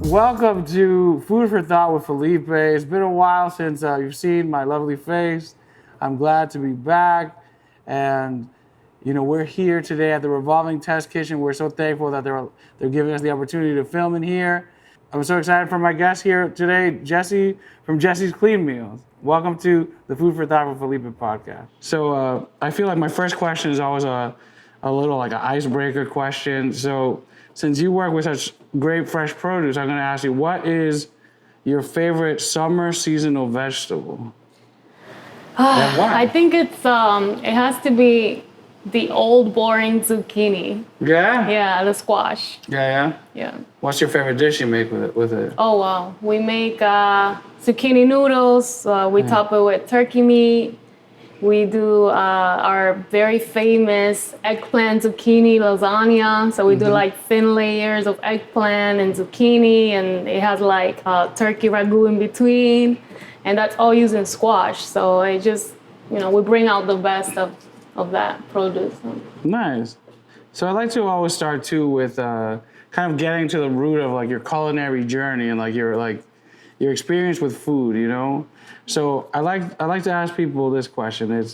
Welcome to Food for Thought with Felipe. It's been a while since you've seen my lovely face. I'm glad to be back. And, you know, we're here today at the Revolving Test Kitchen. We're so thankful that they're giving us the opportunity to film in here. I'm so excited for my guest here today, Jessy from Jessy's Clean Meals. Welcome to the Food for Thought with Felipe podcast. So I feel like my first question is always a little like an icebreaker question. So since you work with such great fresh produce, I'm going to ask you, what is your favorite summer seasonal vegetable? And why? I think it has to be the old boring zucchini. Yeah? Yeah, the squash. Yeah. What's your favorite dish you make with it? Oh, wow. We make zucchini noodles. We top it with turkey meat. We do our very famous eggplant zucchini lasagna. So we do like thin layers of eggplant and zucchini, and it has like turkey ragu in between. And that's all using squash. So it just, you know, we bring out the best of that produce. Nice. So I like to always start too with kind of getting to the root of like your culinary journey and like your experience with food, you know? So I like to ask people this question.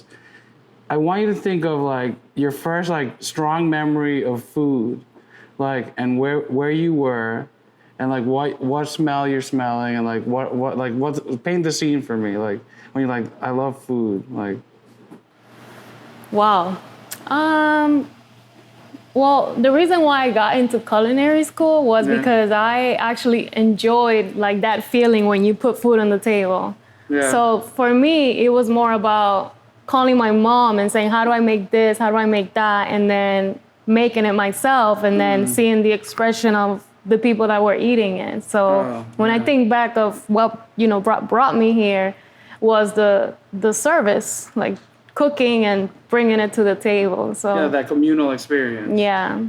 I want you to think of like your first like strong memory of food, like, and where you were, and like what smell you're smelling, and like what paint the scene for me, like when you're like, I love food, like. Wow. Well, the reason why I got into culinary school was because I actually enjoyed like that feeling when you put food on the table. Yeah. So for me, it was more about calling my mom and saying, how do I make this? How do I make that? And then making it myself and then seeing the expression of the people that were eating it. So when I think back of what, you know, brought me here was the service, like cooking and bringing it to the table. So yeah, that communal experience. Yeah.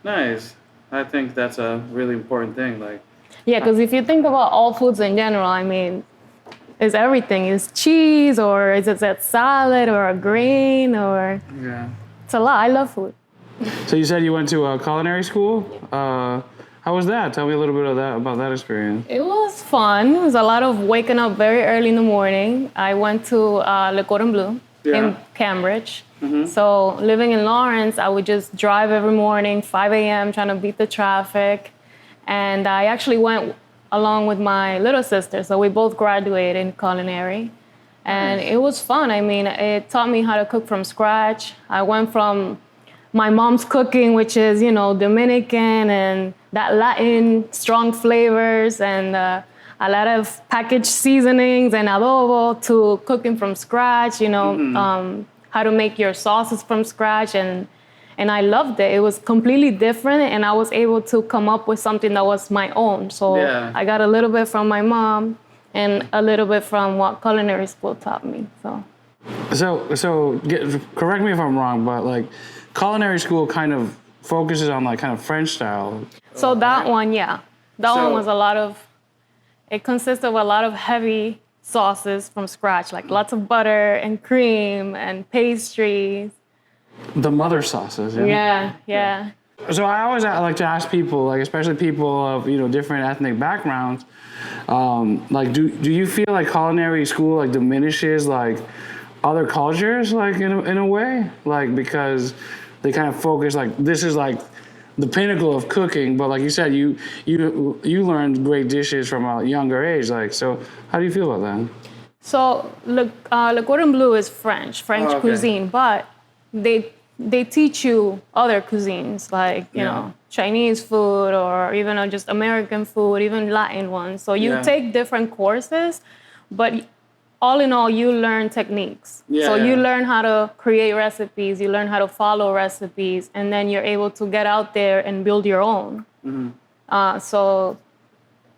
Nice. I think that's a really important thing. Like. Yeah, because if you think about all foods in general, I mean, is everything. Is cheese, or is it that salad, or a grain, or... Yeah. It's a lot. I love food. So you said you went to a culinary school? How was that? Tell me a little bit about that experience. It was fun. It was a lot of waking up very early in the morning. I went to Le Cordon Bleu in Cambridge. So living in Lawrence, I would just drive every morning, 5 a.m., trying to beat the traffic. And I actually went along with my little sister. So we both graduated in culinary. And it was fun. I mean, it taught me how to cook from scratch. I went from my mom's cooking, which is, you know, Dominican and that Latin strong flavors and a lot of packaged seasonings and adobo, to cooking from scratch, you know, how to make your sauces from scratch. And I loved it. It was completely different, and I was able to come up with something that was my own. So I got a little bit from my mom and a little bit from what culinary school taught me. So correct me if I'm wrong, but like culinary school kind of focuses on like kind of French style. So that one, one was it consists of a lot of heavy sauces from scratch, like lots of butter and cream and pastries. The mother sauces. Yeah. So I always like to ask people, like especially people of, you know, different ethnic backgrounds, like do you feel like culinary school like diminishes like other cultures like in a way, like because they kind of focus like this is like the pinnacle of cooking, but like you said, you learned great dishes from a younger age, like, so how do you feel about that? So Le Cordon Bleu is French cuisine, but they teach you other cuisines, like, you know, Chinese food or even just American food, even Latin ones. So you take different courses, but all in all, you learn techniques. You learn how to create recipes, you learn how to follow recipes, and then you're able to get out there and build your own.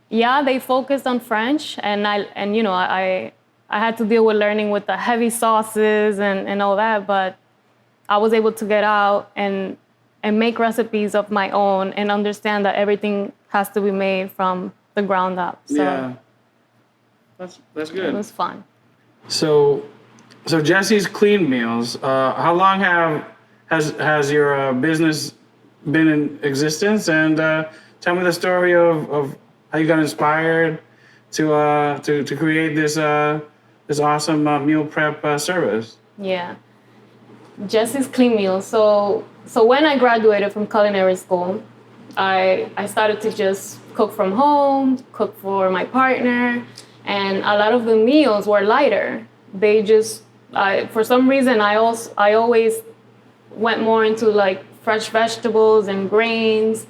They focused on French, and I had to deal with learning with the heavy sauces and all that, but I was able to get out and make recipes of my own and understand that everything has to be made from the ground up. So that's good. It was fun. So Jessy's Clean Meals. How long has your business been in existence? And tell me the story of how you got inspired to create this awesome meal prep service. Yeah. Jessy's Clean Meals. So when I graduated from culinary school, I started to just cook from home, cook for my partner, and a lot of the meals were lighter. They just, for some reason, I always went more into like fresh vegetables and grains.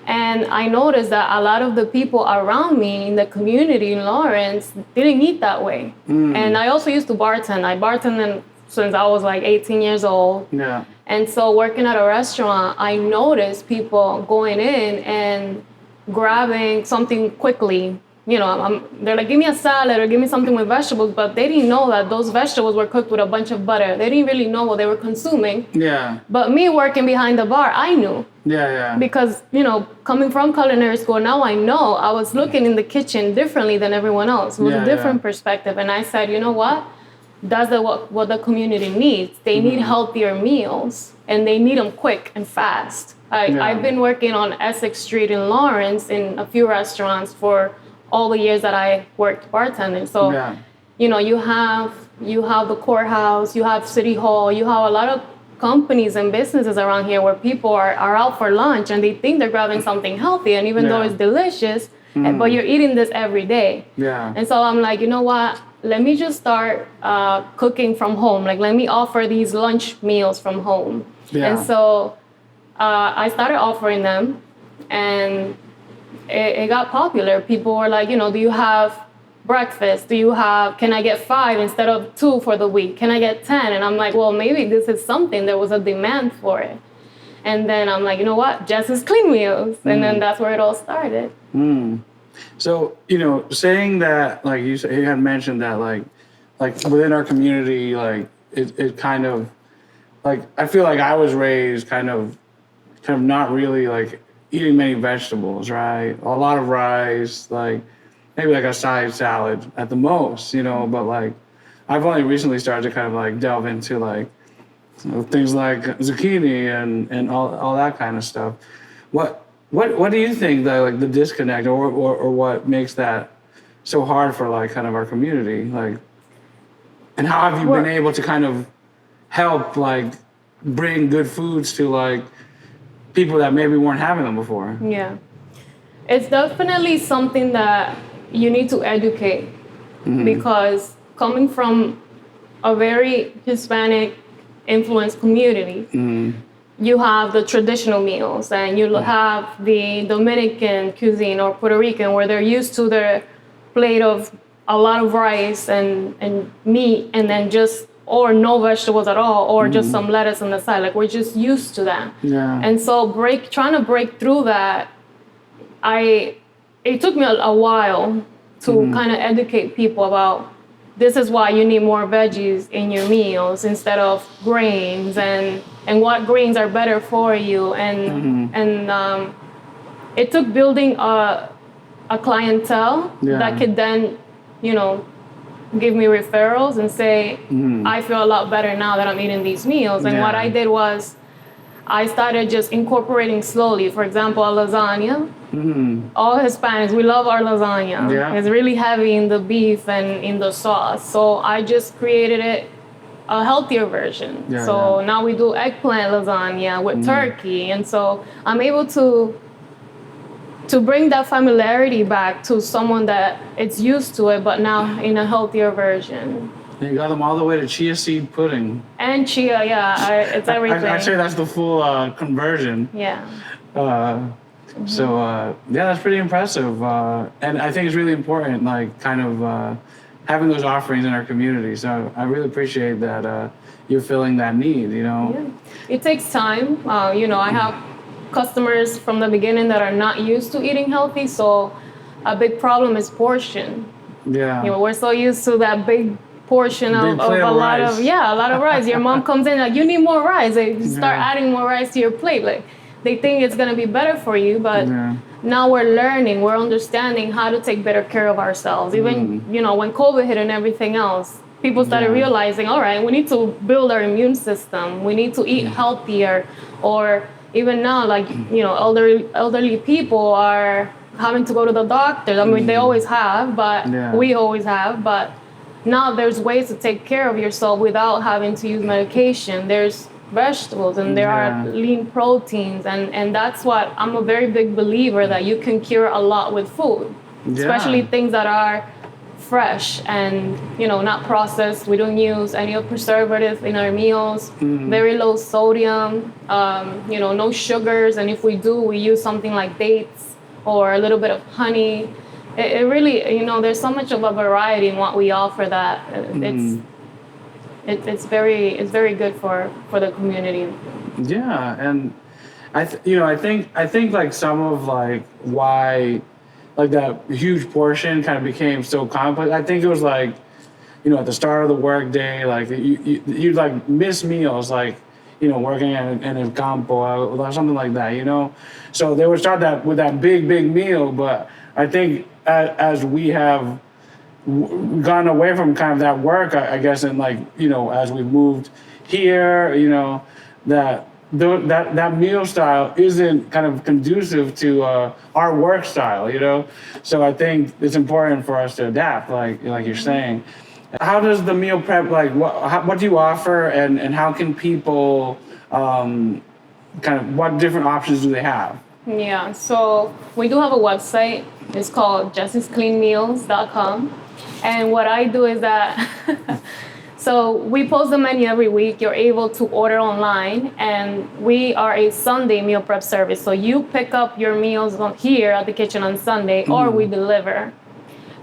And I noticed that a lot of the people around me in the community in Lawrence didn't eat that way. And I also used to bartend. I bartended since I was like 18 years old. Yeah. And so working at a restaurant, I noticed people going in and grabbing something quickly. You know, they're like, give me a salad or give me something with vegetables, but they didn't know that those vegetables were cooked with a bunch of butter. They didn't really know what they were consuming. Yeah. But me working behind the bar, I knew. Yeah. Because, you know, coming from culinary school, now I know I was looking in the kitchen differently than everyone else. It was a different perspective. And I said, you know what? That's what the community needs. They need healthier meals, and they need them quick and fast. I've been working on Essex Street in Lawrence in a few restaurants for all the years that I worked bartending. So, you know, you have the courthouse, you have City Hall, you have a lot of companies and businesses around here where people are out for lunch and they think they're grabbing something healthy, and even though it's delicious, but you're eating this every day. Yeah. And so I'm like, you know what? Let me just start cooking from home. Like, let me offer these lunch meals from home. Yeah. And so I started offering them, and it got popular. People were like, you know, do you have breakfast? Can I get 5 instead of 2 for the week? Can I get 10? And I'm like, well, maybe this is something. There was a demand for it. And then I'm like, you know what? Jess's Clean Meals. And then that's where it all started. So, you know, saying that, like you had mentioned that, like within our community, like it kind of, like, I feel like I was raised kind of not really like eating many vegetables, right? A lot of rice, like maybe like a side salad at the most, you know, but like I've only recently started to kind of like delve into like, you know, things like zucchini and all that kind of stuff. What do you think that, like, the disconnect or what makes that so hard for like kind of our community, like, and how have you been able to kind of help like bring good foods to like people that maybe weren't having them before? Yeah, it's definitely something that you need to educate, because coming from a very Hispanic influenced community, you have the traditional meals, and you have the Dominican cuisine or Puerto Rican, where they're used to their plate of a lot of rice and meat, and then or no vegetables at all, or just some lettuce on the side. Like, we're just used to that. Yeah. And so trying to break through that, it took me a while to kind of educate people about, this is why you need more veggies in your meals instead of grains, and what grains are better for you. And it took building a clientele that could then, you know, give me referrals and say, I feel a lot better now that I'm eating these meals. And what I did was, I started just incorporating slowly. For example, a lasagna. All Hispanics, we love our lasagna. Yeah. It's really heavy in the beef and in the sauce. So I just created a healthier version. Now we do eggplant lasagna with turkey. And so I'm able to bring that familiarity back to someone that it's used to it, but now in a healthier version. You got them all the way to chia seed pudding. And chia, it's everything. I'd say that's the full conversion. Yeah. So, that's pretty impressive. And I think it's really important, like, kind of having those offerings in our community. So I really appreciate that you're filling that need, you know? Yeah. It takes time. You know, I have customers from the beginning that are not used to eating healthy, so a big problem is portion. Yeah. You know, we're so used to that big portion of a lot of rice. Your mom comes in like, you need more rice. They start adding more rice to your plate. Like, they think it's gonna be better for you, but now we're learning, we're understanding how to take better care of ourselves. Even, you know, when COVID hit and everything else, people started realizing, all right, we need to build our immune system. We need to eat healthier. Or even now, like, you know, elderly people are having to go to the doctor. I mean, they always have, but we always have. But now there's ways to take care of yourself without having to use medication. There's vegetables and there are lean proteins, and that's what I'm a very big believer that you can cure a lot with food, especially things that are fresh and not processed. We don't use any of preservatives in our meals. Very low sodium, no sugars, and if we do, we use something like dates or a little bit of honey. It really, there's so much of a variety in what we offer that it's very good for the community. Yeah, and I think like some of like why like that huge portion kind of became so complex. I think it was like, at the start of the work day, like you'd like miss meals, like, working in a campo or something like that, So they would start that with that big meal, but I think as we have gone away from kind of that work, I guess, and like, as we moved here, that meal style isn't kind of conducive to our work style, So I think it's important for us to adapt, like you're saying. How does the meal prep, like, what do you offer, and how can people kind of, what different options do they have? Yeah, so we do have a website. It's called jessyscleanmeals.com. And what I do is that, so we post the menu every week. You're able to order online, and we are a Sunday meal prep service. So you pick up your meals here at the kitchen on Sunday, or we deliver.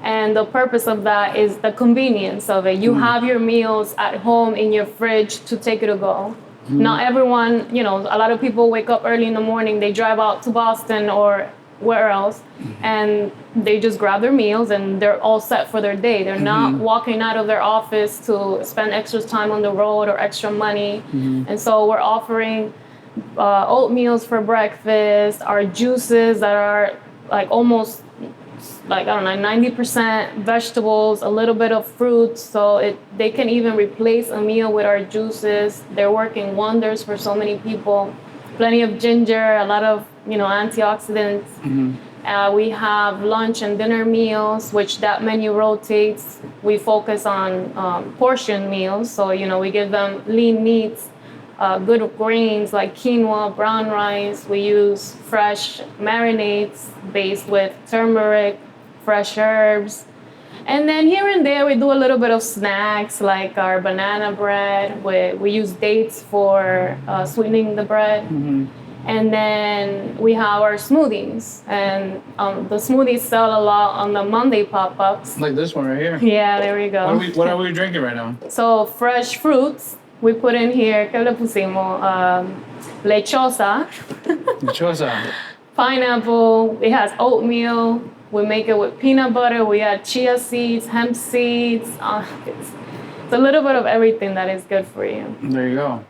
And the purpose of that is the convenience of it. You have your meals at home in your fridge to take it to go. Not everyone, a lot of people wake up early in the morning, they drive out to Boston or where else, and they just grab their meals and they're all set for their day. They're not walking out of their office to spend extra time on the road or extra money. And so we're offering oatmeals for breakfast, our juices that are like almost like, 90% vegetables, a little bit of fruit. So they can even replace a meal with our juices. They're working wonders for so many people. Plenty of ginger, a lot of, antioxidants. We have lunch and dinner meals, which that menu rotates. We focus on portion meals. So, we give them lean meats, good grains like quinoa, brown rice. We use fresh marinades based with turmeric, fresh herbs. And then here and there, we do a little bit of snacks like our banana bread. We use dates for sweetening the bread. And then we have our smoothies. And the smoothies sell a lot on the Monday pop-ups. Like this one right here. Yeah, there we go. What are we drinking right now? So fresh fruits. We put in here, ¿qué le pusimos? Lechosa. Lechosa. Pineapple. It has oatmeal. We make it with peanut butter. We add chia seeds, hemp seeds. It's a little bit of everything that is good for you. There you go.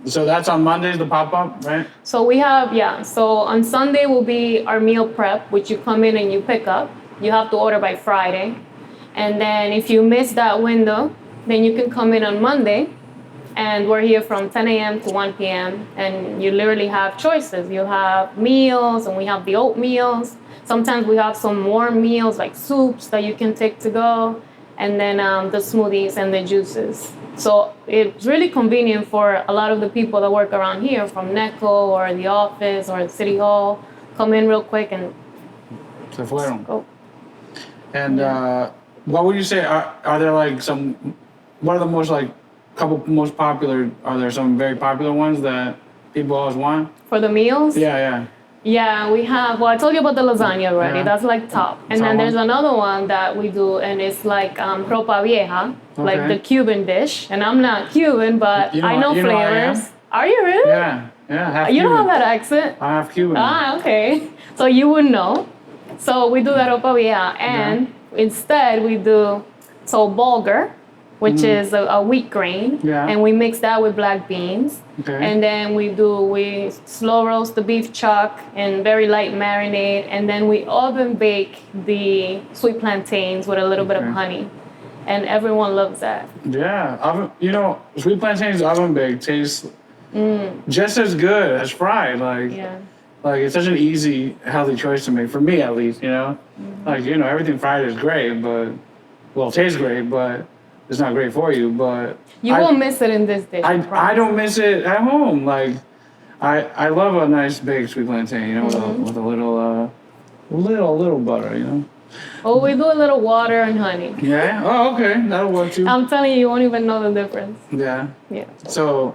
So that's on Mondays, the pop-up, right? So we have, so on Sunday will be our meal prep, which you come in and you pick up. You have to order by Friday. And then if you miss that window, then you can come in on Monday, and we're here from 10 a.m. to 1 p.m. And you literally have choices. You have meals, and we have the oatmeals. Sometimes we have some warm meals like soups that you can take to go, and then the smoothies and the juices. So it's really convenient for a lot of the people that work around here from NECO or the office or the city hall. Come in real quick and Se fueron. go. And what would you say are there like some, what are the most like couple most popular, are there some very popular ones that people always want? For the meals? Yeah. Yeah, we have, well, I told you about the lasagna already. Yeah. That's like top. And then there's another one that we do, and it's like ropa vieja, like the Cuban dish. And I'm not Cuban, but I know flavors. Are you really? Yeah, half You Cuban. don't have that accent? I'm half Cuban. Ah, okay. So you would know. So we do that ropa vieja, and instead we do, bulgur, which is a wheat grain, and we mix that with black beans. Okay. And then we slow roast the beef chuck in very light marinade, and then we oven bake the sweet plantains with a little bit of honey. And everyone loves that. Yeah, sweet plantains oven baked taste just as good as fried. Like, Like, it's such an easy, healthy choice to make, for me at least, you know? Like, you know, everything fried is great, but, well, it tastes great, but it's not great for you, but... You won't miss it in this dish. I don't miss it at home. Like, I love a nice baked sweet plantain, you know, with a little butter, you know? Oh, we do a little water and honey. Yeah? Oh, okay. That'll work too. I'm telling you, you won't even know the difference. Yeah. Yeah. So,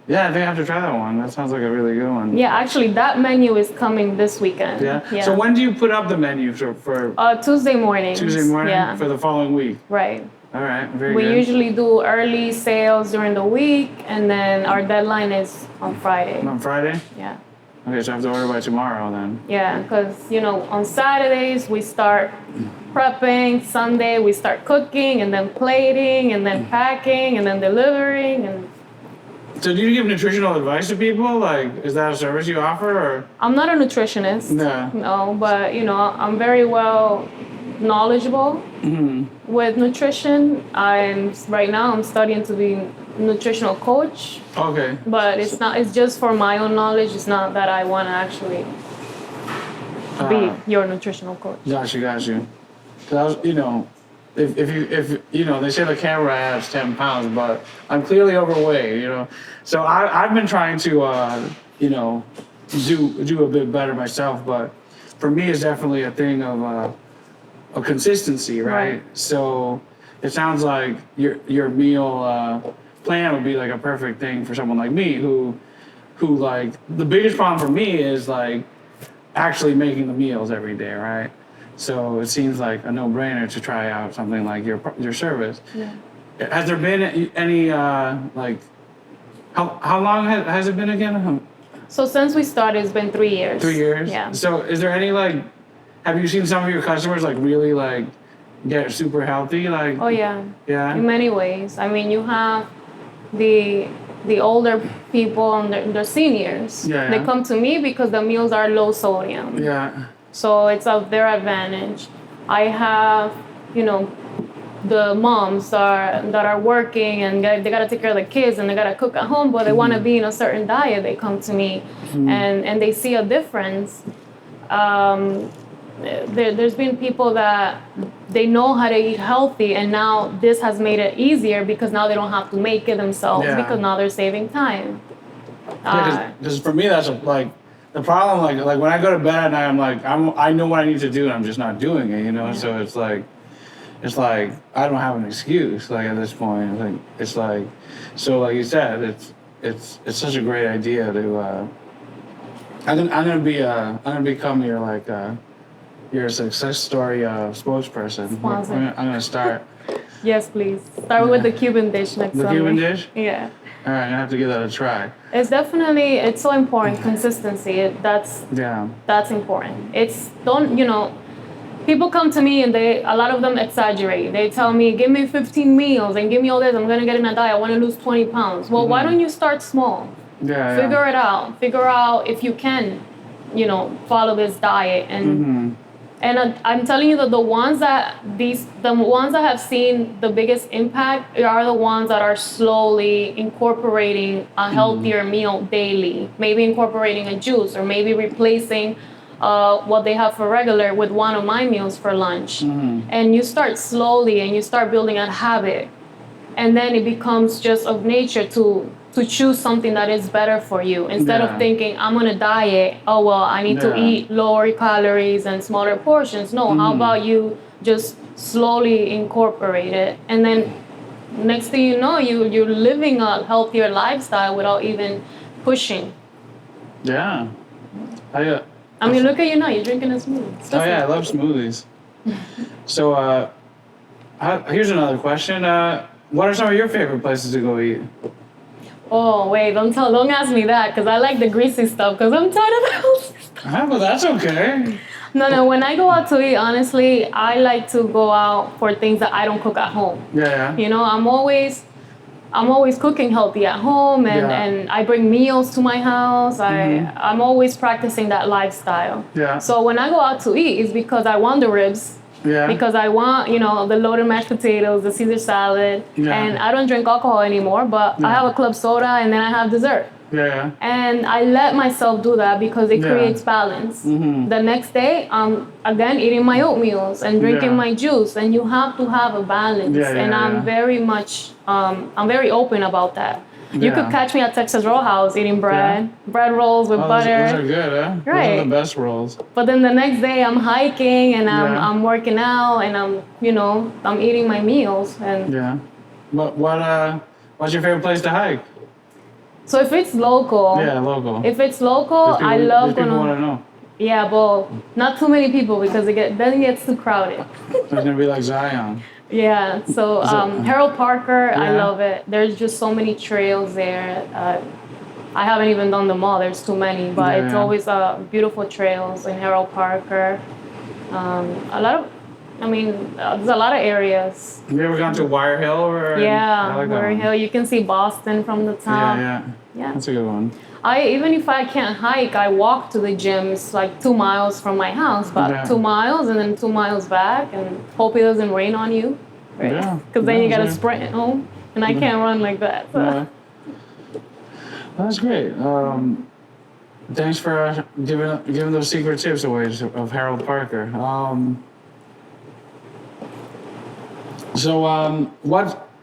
yeah, I think I have to try that one. That sounds like a really good one. Yeah, actually, that menu is coming this weekend. Yeah? So when do you put up the menu for Tuesday morning. Tuesday morning? Yeah. For the following week? Right. All right, very We good. usually do early sales during the week, and then our deadline is on Friday. On Friday? Yeah. Okay, so I have to order by tomorrow then. Yeah, because, you know, on Saturdays we start prepping, Sunday we start cooking, and then plating, and then packing, and then delivering, and... So do you give nutritional advice to people? Like, is that a service you offer, or? I'm not a nutritionist. No. No, but, you know, I'm very well knowledgeable with nutrition. Right now I'm studying to be nutritional coach. Okay. But it's just for my own knowledge. It's not that I want to actually be your nutritional coach. Got you. 'Cause I was, you know, if you know, they say the camera adds 10 pounds, but I'm clearly overweight, you know. So I've been trying to, you know, do a bit better myself, but for me it's definitely a thing of consistency, right? So it sounds like your meal plan would be like a perfect thing for someone like me who like, the biggest problem for me is like actually making the meals every day, right? So it seems like a no-brainer to try out something like your service. Yeah. Has there been any like, how long has it been again? So since we started, it's been 3 years. 3 years? Yeah. So is there any like, have you seen some of your customers like really like get super healthy? Like, Oh yeah. yeah. In many ways. I mean, you have the older people and the seniors. Yeah. They come to me because the meals are low sodium. Yeah. So it's of their advantage. I have, you know, the moms that are working and they gotta take care of the kids and they gotta cook at home, but they want to be in a certain diet. They come to me and they see a difference. There's been people that they know how to eat healthy, and now this has made it easier because now they don't have to make it themselves because now they're saving time. Because for me that's like the problem. Like when I go to bed at night, I'm like I know what I need to do, and I'm just not doing it. You know, so it's like I don't have an excuse. Like at this point, it's like so like you said, it's such a great idea to. I'm gonna become your like. You're a success story spokesperson. Sponsor. I'm gonna start. Yes, please. Start with the Cuban dish next The summer. Cuban dish? Yeah. All right, I have to give that a try. It's so important. Consistency. That's important. People come to me and a lot of them exaggerate. They tell me, give me 15 meals and give me all this. I'm gonna get in a diet. I want to lose 20 pounds. Well, why don't you start small? Figure it out. Figure out if you can, follow this diet and I'm telling you that the ones that have seen the biggest impact are the ones that are slowly incorporating a healthier meal daily. Maybe incorporating a juice, or maybe replacing what they have for regular with one of my meals for lunch. And you start slowly and you start building a habit. And then it becomes just of nature to choose something that is better for you instead of thinking I'm on a diet. Oh well, I need to eat lower calories and smaller portions. No, how about you just slowly incorporate it, and then next thing you know, you're living a healthier lifestyle without even pushing. Yeah. I mean, look at you now. You're drinking a smoothie. Oh yeah, I love smoothies. So here's another question. What are some of your favorite places to go eat? Oh wait, don't ask me that, because I like the greasy stuff, because I'm tired of the healthy stuff. But that's okay. No, when I go out to eat, honestly, I like to go out for things that I don't cook at home. Yeah. I'm always cooking healthy at home, and I bring meals to my house. I'm always practicing that lifestyle. Yeah. So when I go out to eat, it's because I want the ribs. Yeah. Because I want, the loaded mashed potatoes, the Caesar salad, and I don't drink alcohol anymore, but I have a club soda and then I have dessert. Yeah. And I let myself do that because it Yeah. creates balance. The next day, I'm again eating my oatmeals and drinking Yeah. my juice, and you have to have a balance. Yeah, yeah, and I'm yeah. very much, I'm very open about that. You could Yeah. catch me at Texas Roadhouse eating bread rolls with Oh, butter. those are good, huh? Those are Right. the best rolls. But then the next day, I'm hiking and Yeah. I'm working out and I'm eating my meals. And Yeah. What's your favorite place to hike? so if it's local, Yeah, local. if it's local, I love people going want to. to know. Yeah, but not too many people because then it gets too crowded. It's gonna be like Zion. Yeah, so Harold Parker, I Yeah. love it. There's just so many trails there. I haven't even done them all. There's too many, but it's Yeah. always beautiful trails in Harold Parker. There's a lot of areas. Have you ever gone to Wire Hill or? I Yeah, like that Warrior one. Hill. You can see Boston from the top. Yeah. Yeah. That's a good one. Even if I can't hike, I walk to the gym. It's like 2 miles from my house, about Yeah. 2 miles, and then 2 miles back, and hope it doesn't rain on you. Right? Yeah. Because then you Yeah, gotta sure. sprint home, and I can't run like that. So. Yeah. That's great. Thanks for giving those secret tips away of Harold Parker.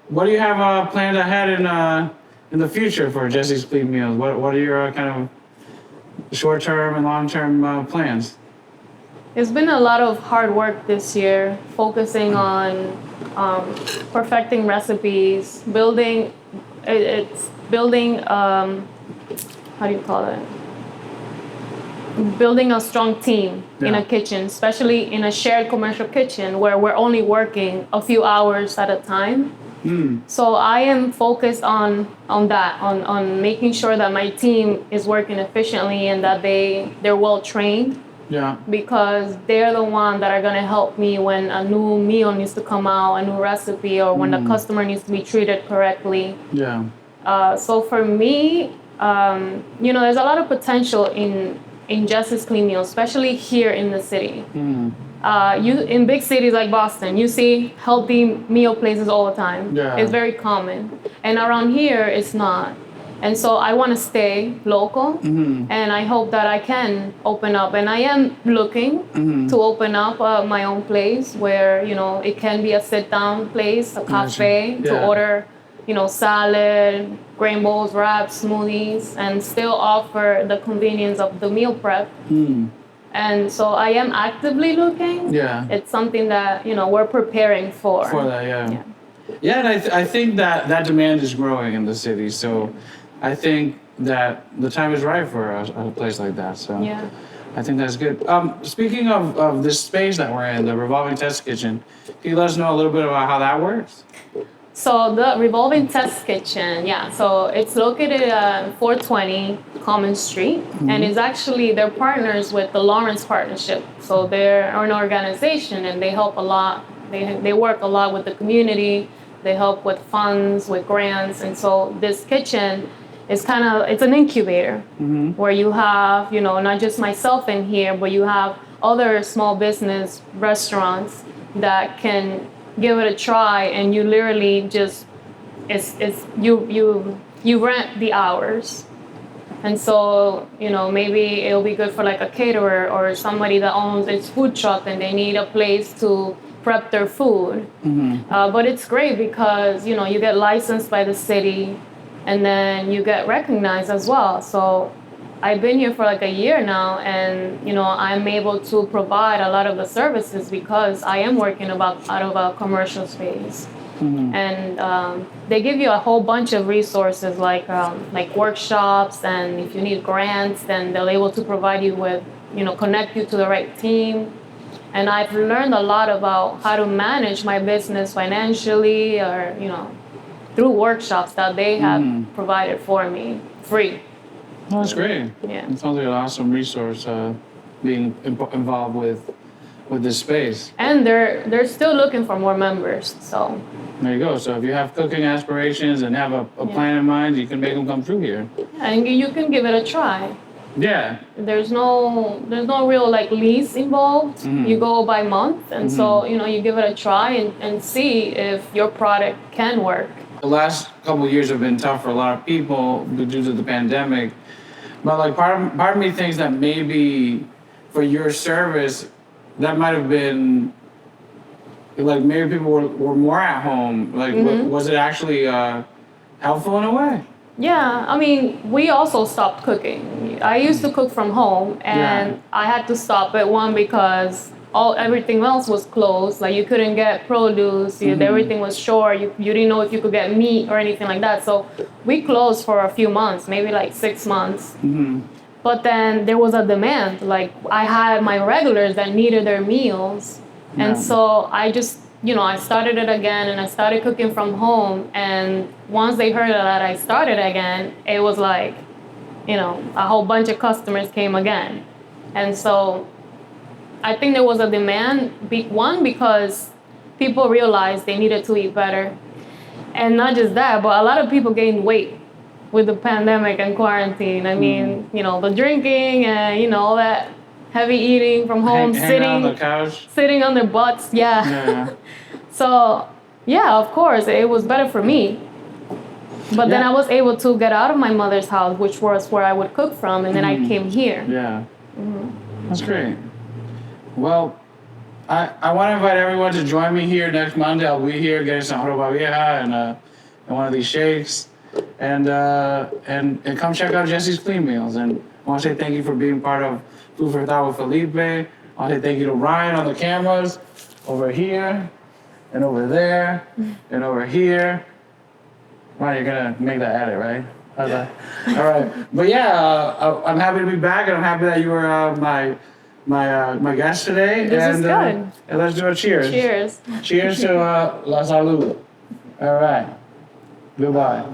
What do you have planned ahead in the future for Jessy's Fleet Meals? What are your kind of short-term and long-term plans? It's been a lot of hard work this year, focusing on perfecting recipes, building. It's building. How do you call it? Building a strong team in Yeah. a kitchen, especially in a shared commercial kitchen where we're only working a few hours at a time. So I am focused on that, on making sure that my team is working efficiently and that they're well trained. Yeah. Because they're the one that are gonna help me when a new meal needs to come out, a new recipe, or when the customer needs to be treated correctly. Yeah. So for me, there's a lot of potential in Jessy's Clean Meals, especially here in the city. In big cities like Boston, you see healthy meal places all the time. Yeah. It's very common, and around here it's not. And so I want to stay local, and I hope that I can open up. And I am looking to open up my own place where it can be a sit-down place, a cafe to Yeah. order, salad, grain bowls, wraps, smoothies, and still offer the convenience of the meal prep. And so I am actively looking. Yeah. It's something that we're preparing for. For that, yeah. Yeah, and I think that demand is growing in the city. So I think that the time is right for a place like that. So Yeah. I think that's good. Speaking of this space that we're in, the revolving test kitchen, can you let us know a little bit about how that works? So the revolving test kitchen, so it's located at 420 Common Street, and it's actually, they're partners with the Lawrence Partnership. So they're an organization and they help a lot. They work a lot with the community. They help with funds, with grants, and so this kitchen is it's an incubator where you have, not just myself in here, but you have other small business restaurants that can give it a try, and you literally just you rent the hours. And so maybe it'll be good for like a caterer or somebody that owns its food truck and they need a place to prep their food. But it's great because you get licensed by the city and then you get recognized as well. So I've been here for like a year now, and I'm able to provide a lot of the services because I am working out of a commercial space. And they give you a whole bunch of resources like workshops, and if you need grants, then they're able to provide you with, connect you to the right team. And I've learned a lot about how to manage my business financially, or through workshops that they have provided for me free. Oh, that's great. Yeah. It sounds like an awesome resource being involved with this space. And they're still looking for more members. So There you go. So if you have cooking aspirations and have a plan in mind, you can make them come through here. and you can give it a try. Yeah. There's no real like lease involved. You go by month, and so you give it a try and see if your product can work. the last couple of years have been tough for a lot of people due to the pandemic. But like part of me thinks that maybe for your service, that might have been like maybe people were more at home. Like was it actually helpful in a way? Yeah, I mean, we also stopped cooking. I used to cook from home, and I had to stop at one because everything else was closed. Like you couldn't get produce, everything was short. You didn't know if you could get meat or anything like that. So we closed for a few months, maybe like 6 months. But then there was a demand. Like I had my regulars that needed their meals, and so I just I started it again, and I started cooking from home. And once they heard that I started again, it was like, a whole bunch of customers came again. And so I think there was a demand, one, because people realized they needed to eat better. And not just that, but a lot of people gained weight with the pandemic and quarantine. I mean, the drinking and, all that heavy eating from home, Hanging on the couch. Sitting on their butts, yeah. So, yeah, of course, it was better for me. But then I was able to get out of my mother's house, which was where I would cook from, and then I came here. Yeah. That's great. Well, I want to invite everyone to join me here next Monday. I'll be here getting some joroba vieja and one of these shakes. And come check out Jessy's Clean Meals. And I want to say thank you for being part of Food for Thought with Felipe. I want to say thank you to Ryan on the cameras, over here, and over there, and over here. Ryan, you're going to make that edit, right? Yeah. All right. But yeah, I'm happy to be back, and I'm happy that you were my guest today. This is good. And let's do a cheers. Cheers. Cheers to La Salud. All right. Goodbye.